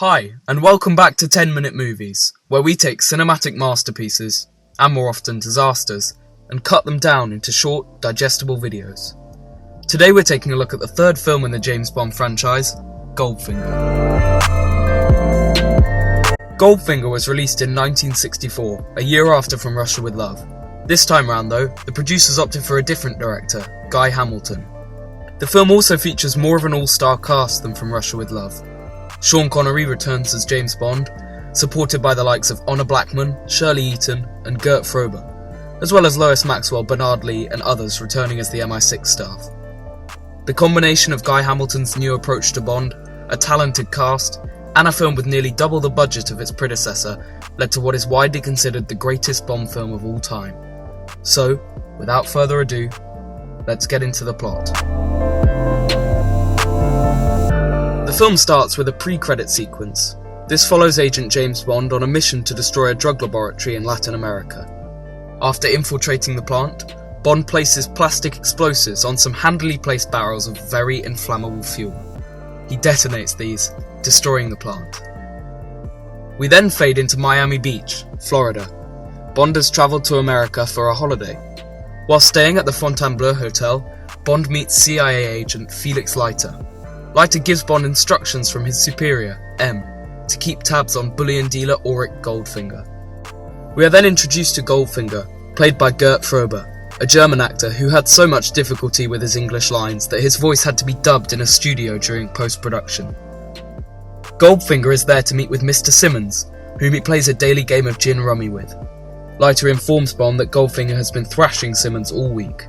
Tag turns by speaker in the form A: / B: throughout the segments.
A: Hi, and welcome back to 10-Minute Movies, where we take cinematic masterpieces, and more often disasters, and cut them down into short, digestible videos. Today we're taking a look at the third film in the James Bond franchise, Goldfinger. Goldfinger was released in 1964, a year after From Russia with Love. This time round though, the producers opted for a different director, Guy Hamilton. The film also features more of an all-star cast than From Russia with Love. Sean Connery returns as James Bond, supported by the likes of Honor Blackman, Shirley Eaton, and Gert Frober, as well as Lois Maxwell, Bernard Lee, and others returning as the MI6 staff. The combination of Guy Hamilton's new approach to Bond, a talented cast, and a film with nearly double the budget of its predecessor led to what is widely considered the greatest Bond film of all time. So, without further ado, let's get into the plot. The film starts with a pre-credit sequence. This follows Agent James Bond on a mission to destroy a drug laboratory in Latin America. After infiltrating the plant, Bond places plastic explosives on some handily placed barrels of very inflammable fuel. He detonates these, destroying the plant. We then fade into Miami Beach, Florida. Bond has travelled to America for a holiday. While staying at the Fontainebleau Hotel, Bond meets CIA agent Felix Leiter. Leiter gives Bond instructions from his superior, M, to keep tabs on bullion dealer Auric Goldfinger. We are then introduced to Goldfinger, played by Gert Frober, a German actor who had so much difficulty with his English lines that his voice had to be dubbed in a studio during post-production. Goldfinger is there to meet with Mr. Simmons, whom he plays a daily game of gin rummy with. Leiter informs Bond that Goldfinger has been thrashing Simmons all week.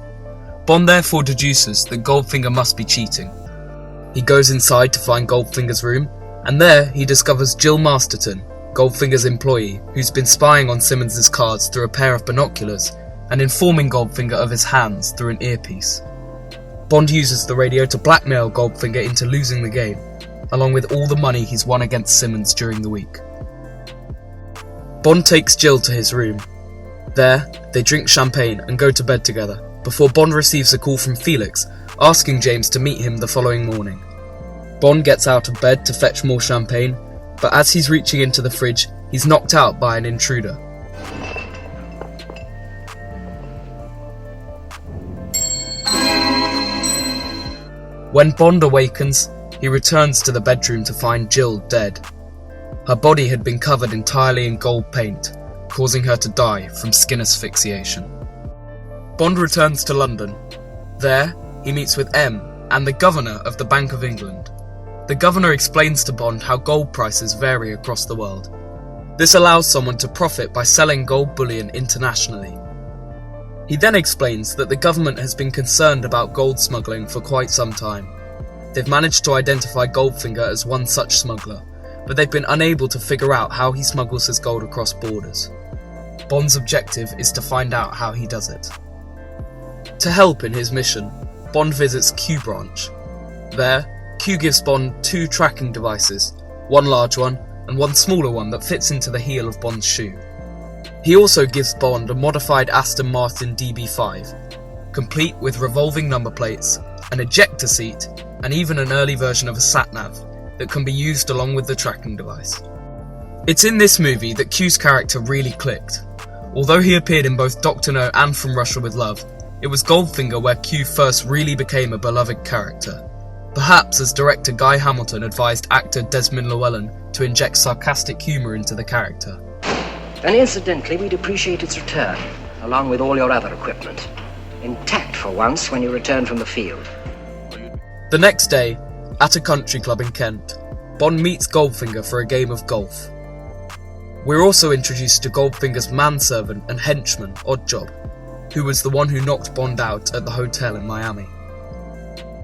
A: Bond therefore deduces that Goldfinger must be cheating. He goes inside to find Goldfinger's room, and there he discovers Jill Masterton, Goldfinger's employee, who's been spying on Simmons' cards through a pair of binoculars and informing Goldfinger of his hands through an earpiece. Bond uses the radio to blackmail Goldfinger into losing the game, along with all the money he's won against Simmons during the week. Bond takes Jill to his room. There, they drink champagne and go to bed together, before Bond receives a call from Felix, asking James to meet him the following morning. Bond gets out of bed to fetch more champagne, but as he's reaching into the fridge, he's knocked out by an intruder. When Bond awakens, he returns to the bedroom to find Jill dead. Her body had been covered entirely in gold paint, causing her to die from skin asphyxiation. Bond returns to London. There, he meets with M and the Governor of the Bank of England. The Governor explains to Bond how gold prices vary across the world. This allows someone to profit by selling gold bullion internationally. He then explains that the government has been concerned about gold smuggling for quite some time. They've managed to identify Goldfinger as one such smuggler, but they've been unable to figure out how he smuggles his gold across borders. Bond's objective is to find out how he does it. To help in his mission, Bond visits Q Branch. There, Q gives Bond two tracking devices, one large one and one smaller one that fits into the heel of Bond's shoe. He also gives Bond a modified Aston Martin DB5, complete with revolving number plates, an ejector seat, and even an early version of a sat-nav that can be used along with the tracking device. It's in this movie that Q's character really clicked. Although he appeared in both Dr. No and From Russia with Love, it was Goldfinger where Q first really became a beloved character. Perhaps as director Guy Hamilton advised actor Desmond Llewellyn to inject sarcastic humour into the character.
B: And incidentally, we'd appreciate its return, along with all your other equipment. Intact for once when you return from the field.
A: The next day, at a country club in Kent, Bond meets Goldfinger for a game of golf. We're also introduced to Goldfinger's manservant and henchman, Oddjob, who was the one who knocked Bond out at the hotel in Miami.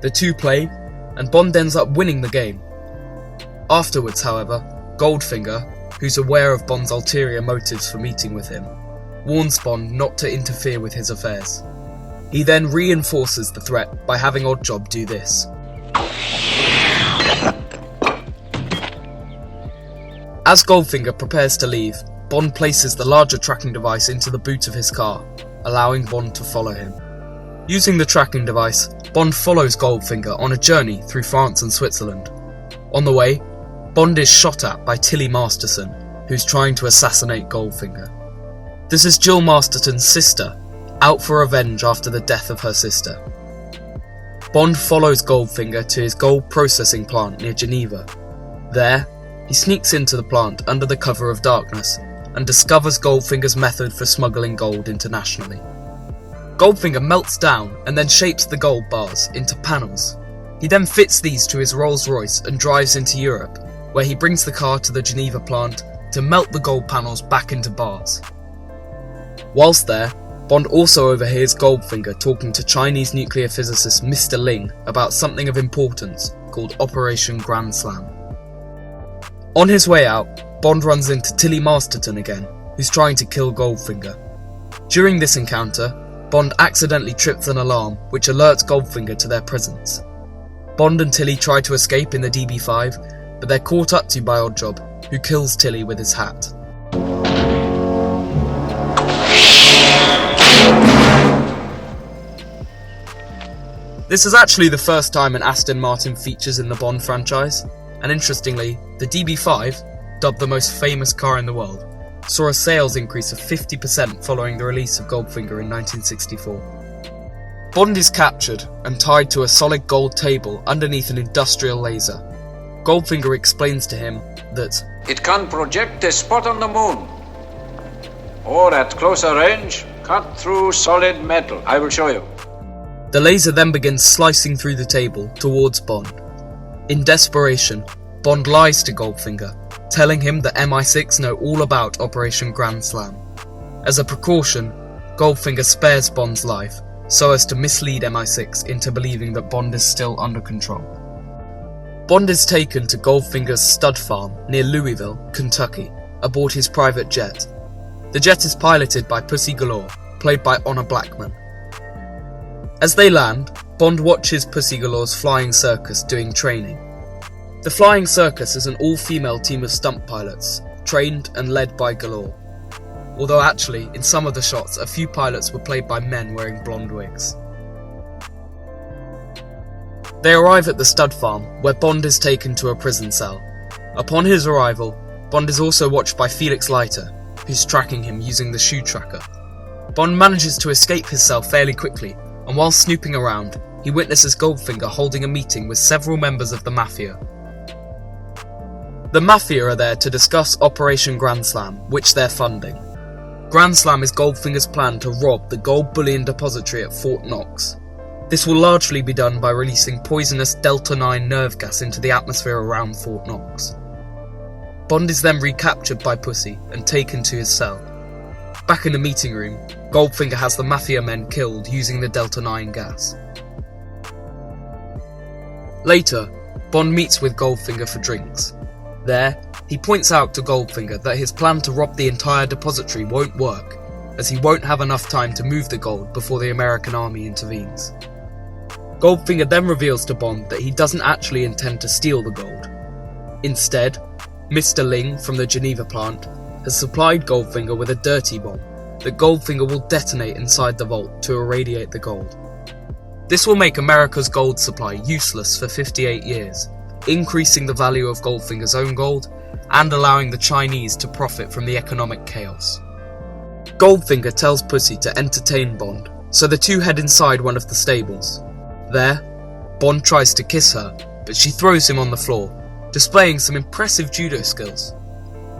A: The two play, and Bond ends up winning the game. Afterwards, however, Goldfinger, who's aware of Bond's ulterior motives for meeting with him, warns Bond not to interfere with his affairs. He then reinforces the threat by having Oddjob do this. As Goldfinger prepares to leave, Bond places the larger tracking device into the boot of his car, allowing Bond to follow him. Using the tracking device, Bond follows Goldfinger on a journey through France and Switzerland. On the way, Bond is shot at by Tilly Masterson, who's trying to assassinate Goldfinger. This is Jill Masterson's sister, out for revenge after the death of her sister. Bond follows Goldfinger to his gold processing plant near Geneva. There, he sneaks into the plant under the cover of darkness and discovers Goldfinger's method for smuggling gold internationally. Goldfinger melts down and then shapes the gold bars into panels. He then fits these to his Rolls-Royce and drives into Europe, where he brings the car to the Geneva plant to melt the gold panels back into bars. Whilst there, Bond also overhears Goldfinger talking to Chinese nuclear physicist Mr. Ling about something of importance called Operation Grand Slam. On his way out, Bond runs into Tilly Masterson again, who's trying to kill Goldfinger. During this encounter, Bond accidentally trips an alarm which alerts Goldfinger to their presence. Bond and Tilly try to escape in the DB5, but they're caught up to by Oddjob, who kills Tilly with his hat. This is actually the first time an Aston Martin features in the Bond franchise, and interestingly, the DB5, dubbed the most famous car in the world, saw a sales increase of 50% following the release of Goldfinger in 1964. Bond is captured and tied to a solid gold table underneath an industrial laser. Goldfinger explains to him that
C: it can project a spot on the moon, or at closer range, cut through solid metal. I will show you.
A: The laser then begins slicing through the table towards Bond. In desperation, Bond lies to Goldfinger, telling him that MI6 know all about Operation Grand Slam. As a precaution, Goldfinger spares Bond's life so as to mislead MI6 into believing that Bond is still under control. Bond is taken to Goldfinger's stud farm near Louisville, Kentucky, aboard his private jet. The jet is piloted by Pussy Galore, played by Honor Blackman. As they land, Bond watches Pussy Galore's flying circus doing training. The flying circus is an all-female team of stunt pilots, trained and led by Galore. Although actually, in some of the shots, a few pilots were played by men wearing blonde wigs. They arrive at the stud farm, where Bond is taken to a prison cell. Upon his arrival, Bond is also watched by Felix Leiter, who's tracking him using the shoe tracker. Bond manages to escape his cell fairly quickly, and while snooping around, he witnesses Goldfinger holding a meeting with several members of the Mafia. The Mafia are there to discuss Operation Grand Slam, which they're funding. Grand Slam is Goldfinger's plan to rob the gold bullion depository at Fort Knox. This will largely be done by releasing poisonous Delta-9 nerve gas into the atmosphere around Fort Knox. Bond is then recaptured by Pussy and taken to his cell. Back in the meeting room, Goldfinger has the Mafia men killed using the Delta-9 gas. Later, Bond meets with Goldfinger for drinks. There, he points out to Goldfinger that his plan to rob the entire depository won't work, as he won't have enough time to move the gold before the American army intervenes. Goldfinger then reveals to Bond that he doesn't actually intend to steal the gold. Instead, Mr. Ling from the Geneva plant has supplied Goldfinger with a dirty bomb that Goldfinger will detonate inside the vault to irradiate the gold. This will make America's gold supply useless for 58 years, increasing the value of Goldfinger's own gold and allowing the Chinese to profit from the economic chaos. Goldfinger tells Pussy to entertain Bond, so the two head inside one of the stables. There, Bond tries to kiss her, but she throws him on the floor, displaying some impressive judo skills.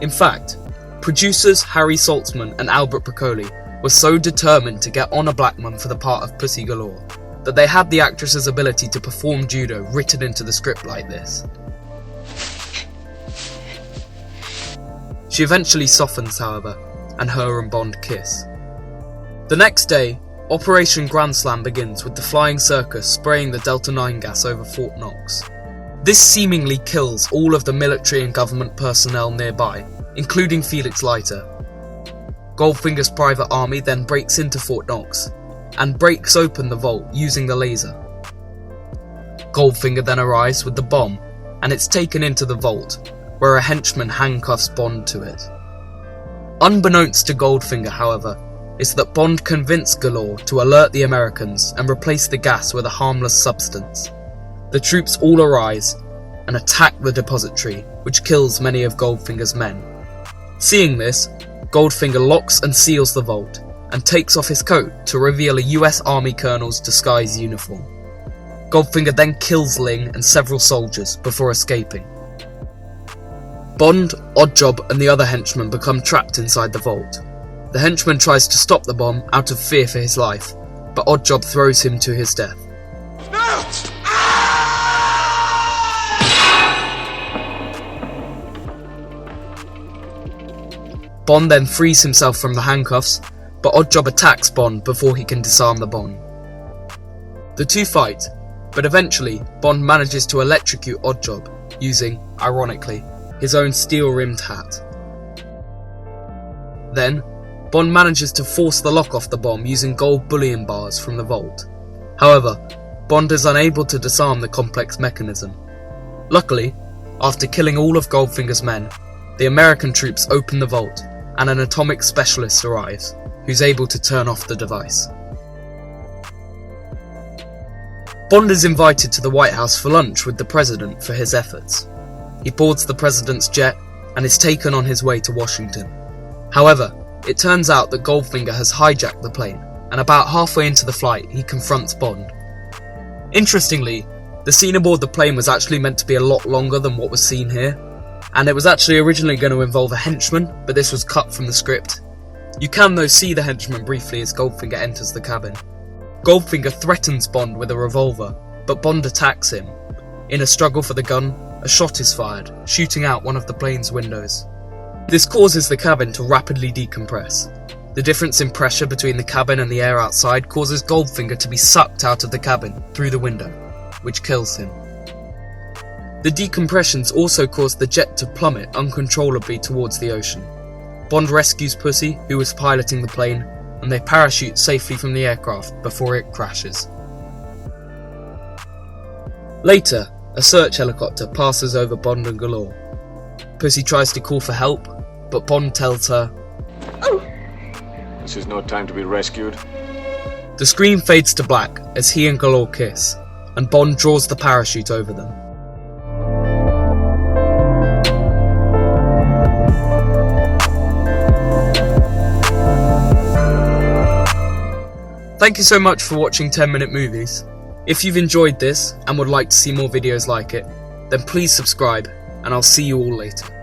A: In fact, producers Harry Saltzman and Albert Broccoli were so determined to get Honor Blackman for the part of Pussy Galore that they had the actress's ability to perform judo written into the script like this. She eventually softens, however, and her and Bond kiss. The next day, Operation Grand Slam begins with the flying circus spraying the Delta-9 gas over Fort Knox. This seemingly kills all of the military and government personnel nearby, including Felix Leiter. Goldfinger's private army then breaks into Fort Knox and breaks open the vault using the laser. Goldfinger then arrives with the bomb, and it's taken into the vault, where a henchman handcuffs Bond to it. Unbeknownst to Goldfinger, however, is that Bond convinced Galore to alert the Americans and replace the gas with a harmless substance. The troops all arise and attack the depository, which kills many of Goldfinger's men. Seeing this, Goldfinger locks and seals the vault, and takes off his coat to reveal a US Army colonel's disguised uniform. Goldfinger then kills Ling and several soldiers before escaping. Bond, Oddjob and the other henchmen become trapped inside the vault. The henchman tries to stop the bomb out of fear for his life, but Oddjob throws him to his death. Bond then frees himself from the handcuffs, but Oddjob attacks Bond before he can disarm the bomb. The two fight, but eventually Bond manages to electrocute Oddjob using, ironically, his own steel-rimmed hat. Then, Bond manages to force the lock off the bomb using gold bullion bars from the vault. However, Bond is unable to disarm the complex mechanism. Luckily, after killing all of Goldfinger's men, the American troops open the vault and an atomic specialist arrives, who's able to turn off the device. Bond is invited to the White House for lunch with the president for his efforts. He boards the president's jet and is taken on his way to Washington. However, it turns out that Goldfinger has hijacked the plane, and about halfway into the flight he confronts Bond. Interestingly, the scene aboard the plane was actually meant to be a lot longer than what was seen here, and it was actually originally going to involve a henchman, but this was cut from the script. You can though see the henchman briefly as Goldfinger enters the cabin. Goldfinger threatens Bond with a revolver, but Bond attacks him. In a struggle for the gun, a shot is fired, shooting out one of the plane's windows. This causes the cabin to rapidly decompress. The difference in pressure between the cabin and the air outside causes Goldfinger to be sucked out of the cabin through the window, which kills him. The decompressions also cause the jet to plummet uncontrollably towards the ocean. Bond rescues Pussy, who was piloting the plane, and they parachute safely from the aircraft before it crashes. Later, a search helicopter passes over Bond and Galore. Pussy tries to call for help, but Bond tells her,
C: This is no time to be rescued.
A: The screen fades to black as he and Galore kiss, and Bond draws the parachute over them. Thank you so much for watching 10-Minute Movies. If you've enjoyed this and would like to see more videos like it, then please subscribe, and I'll see you all later.